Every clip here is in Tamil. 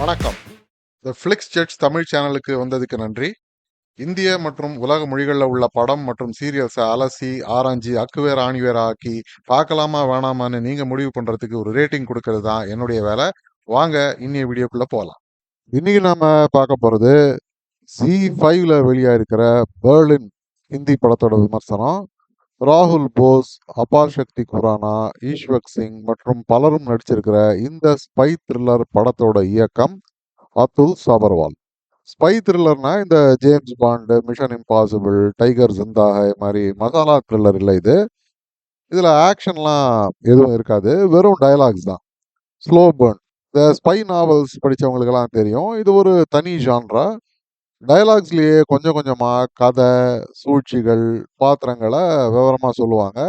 வணக்கம். த ஃபிளிக்ஸ் ஜெட்ஸ் தமிழ் சேனலுக்கு வந்ததுக்கு நன்றி. இந்திய மற்றும் உலக மொழிகளில் உள்ள படம் மற்றும் சீரியல்ஸை அலசி ஆராய்ஞ்சி அக்குவேர் ஆணிவேர் ஆக்கி பார்க்கலாமா வேணாமான்னு நீங்க முடிவு பண்றதுக்கு ஒரு ரேட்டிங் கொடுக்கறது தான் என்னுடைய வேலை. வாங்க இன்னைய வீடியோக்குள்ள போகலாம். இன்னைக்கு நாம பார்க்க போறது Z5ல வெளியா இருக்கிற பெர்லின் ஹிந்தி படத்தோட விமர்சனம். ராகுல் போஸ், அபார் சக்தி குரானா, ஈஸ்வக் சிங் மற்றும் பலரும் நடிச்சிருக்கிற இந்த ஸ்பை த்ரில்லர் படத்தோட இயக்கம் அதுல் சபர்வால். ஸ்பை த்ரில்லர்னா இந்த James Bond, Mission Impossible, Tiger Zinda Hai மாதிரி மசாலா த்ரில்லர் இல்லை இது. இதுல ஆக்ஷன்லாம் எதுவும் இருக்காது, வெறும் டயலாக்ஸ் தான். Slow burn. இந்த ஸ்பை நாவல்ஸ் படிச்சவங்களுக்கெல்லாம் தெரியும், இது ஒரு தனி ஜான்ரா. டயலாக்ஸ்லயே கொஞ்சம் கொஞ்சமா கதை, சூழ்ச்சிகள், பாத்திரங்களை விவரமா சொல்லுவாங்க.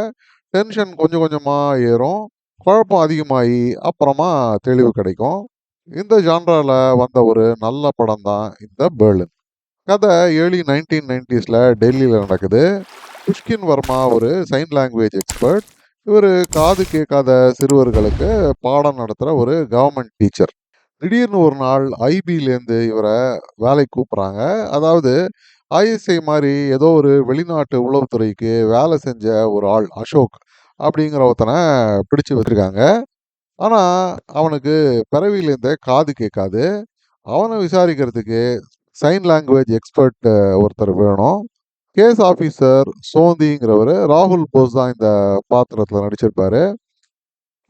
டென்ஷன் கொஞ்சம் கொஞ்சமா ஏறும், குழப்பம் அதிகமாகி அப்புறமா தெளிவு கிடைக்கும். இந்த ஜான்ரால வந்த ஒரு நல்ல படம் தான் இந்த பெர்லின். கதை ஏர்லி 1990ஸ்ல டெல்லியில் நடக்குது. புஷ்கின் வர்மா ஒரு சைன் லாங்குவேஜ் எக்ஸ்பர்ட். இவர் காது கேட்காத சிறுவர்களுக்கு பாடம் நடத்துகிற ஒரு கவர்மெண்ட் டீச்சர். திடீர்னு ஒரு நாள் ஐபிலேருந்து இவரை வேலைக்கு கூப்பிட்றாங்க. அதாவது ஐஎஸ்ஐ மாதிரி ஏதோ ஒரு வெளிநாட்டு உளவுத்துறைக்கு வேலை செஞ்ச ஒரு ஆள் அசோக் அப்படிங்கிற ஒருத்தனை பிடிச்சு வச்சிருக்காங்க. ஆனால் அவனுக்கு பிறவியிலேருந்தே காது கேட்காது. அவனை விசாரிக்கிறதுக்கு சைன் லாங்குவேஜ் எக்ஸ்பர்ட் ஒருத்தர் வேணும். கேஸ் ஆஃபீஸர் சோந்திங்கிறவர் ராகுல் போஸ் தான் இந்த பாத்திரத்தில் நடிச்சிருப்பாரு.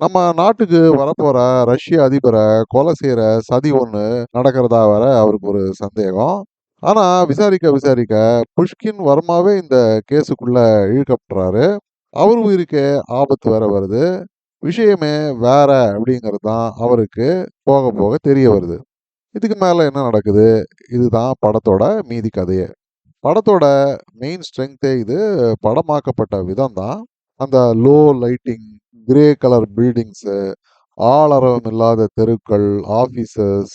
நம்ம நாட்டுக்கு வரப்போற ரஷ்ய அதிபரை கொலை செய்யற சதி ஒன்று நடக்கிறதா வர அவருக்கு ஒரு சந்தேகம். ஆனா விசாரிக்க புஷ்கின் வர்மாவே இந்த கேஸுக்குள்ள இழுக்கப்படுறாரு. அவர் உயிருக்கே ஆபத்து வேற வருது. விஷயமே வேற அப்படிங்கிறது தான் அவருக்கு போக போக தெரிய வருது. இதுக்கு மேல என்ன நடக்குது, இதுதான் படத்தோட மீதி கதையே. படத்தோட மெயின் ஸ்ட்ரென்த்தே இது படமாக்கப்பட்ட விதம் தான். அந்த low lighting, grey colour buildings, ஆளரவம் இல்லாத தெருக்கள், ஆஃபீஸஸ்.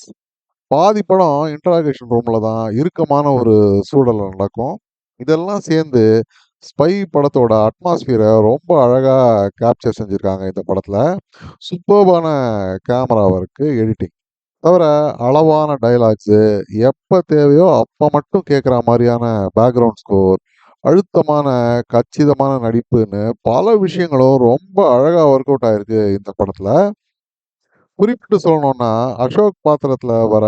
பாதி படம் இன்டராகேஷன் ரூம்ல தான் இறுக்கமான ஒரு சூழல்ல நடக்கும். இதெல்லாம் சேர்ந்து ஸ்பை படத்தோட அட்மாஸ்பியரை ரொம்ப அழகா கேப்சர் செஞ்சிருக்காங்க இந்த படத்துல. சூப்பர்பான கேமரா ஒர்க்கு, எடிட்டிங், தவிர அளவான டைலாக்ஸு, எப்போ தேவையோ அப்போ மட்டும் கேட்குற மாதிரியான பேக்ரவுண்ட் ஸ்கோர், அழுத்தமான கச்சிதமான நடிப்புன்னு பல விஷயங்களும் ரொம்ப அழகா ஒர்க் அவுட் ஆயிருக்கு இந்த படத்துல. குறிப்பிட்டு சொல்லணும்னா அசோக் பாத்திரத்துல வர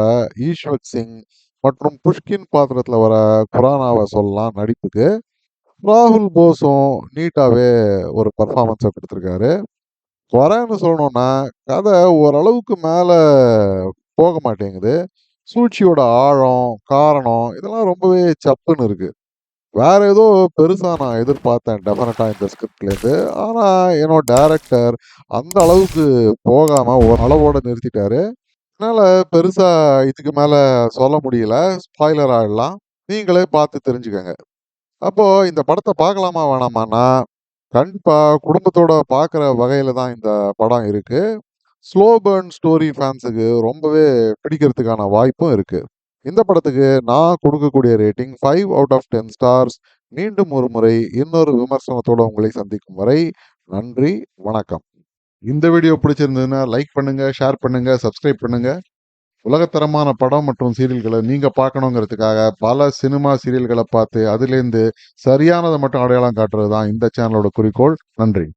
ஈஸ்வக் சிங் மற்றும் புஷ்கின் பாத்திரத்துல வர குரானாவை சொல்லலாம் நடிப்புக்கு. ராகுல் போஸும் நீட்டாவே ஒரு பர்ஃபார்மன்ஸை கொடுத்துருக்காரு. குறைன்னு சொல்லணும்னா கதை ஓரளவுக்கு மேல போக மாட்டேங்குது. சூழ்ச்சியோட ஆழம், காரணம் இதெல்லாம் ரொம்பவே சப்புன்னு இருக்கு. வேற ஏதோ பெருசா நான் எதிர்பார்த்தேன் டெஃபினட்டா இந்த ஸ்கிரிப்ட்லேருந்து. ஆனா என்னோட டைரக்டர் அந்த அளவுக்கு போகாம ஒரு அளவோட நிறுத்திட்டாரு. அதனால பெருசா இதுக்கு மேல சொல்ல முடியல. ஸ்பாய்லர் ஆயிடலாம். நீங்களே பார்த்து தெரிஞ்சுக்கங்க. அப்போ இந்த படத்தை பார்க்கலாமா வேணாமான்னா, கண்டிப்பா குடும்பத்தோட பார்க்குற வகையில தான் இந்த படம் இருக்கு. ஸ்லோ பர்ன் ஸ்டோரி ஃபேன்ஸுக்கு ரொம்பவே பிடிக்கிறதுக்கான வாய்ப்பும் இருக்கு. இந்த படத்துக்கு நான் கொடுக்கக்கூடிய ரேட்டிங் 5 அவுட் ஆஃப் 10 ஸ்டார்ஸ். மீண்டும் ஒரு முறை இன்னொரு விமர்சனத்தோட உங்களை சந்திக்கும் வரை நன்றி, வணக்கம். இந்த வீடியோ பிடிச்சிருந்ததுன்னா லைக் பண்ணுங்க, ஷேர் பண்ணுங்க, சப்ஸ்கிரைப் பண்ணுங்க. உலகத்தரமான படம் மற்றும் சீரியல்களை நீங்க பார்க்கணுங்கிறதுக்காக பல சினிமா சீரியல்களை பார்த்து அதுலேருந்து சரியானதை மட்டும் அடையாளம் காட்டுறது தான் இந்த சேனலோட குறிக்கோள். நன்றி.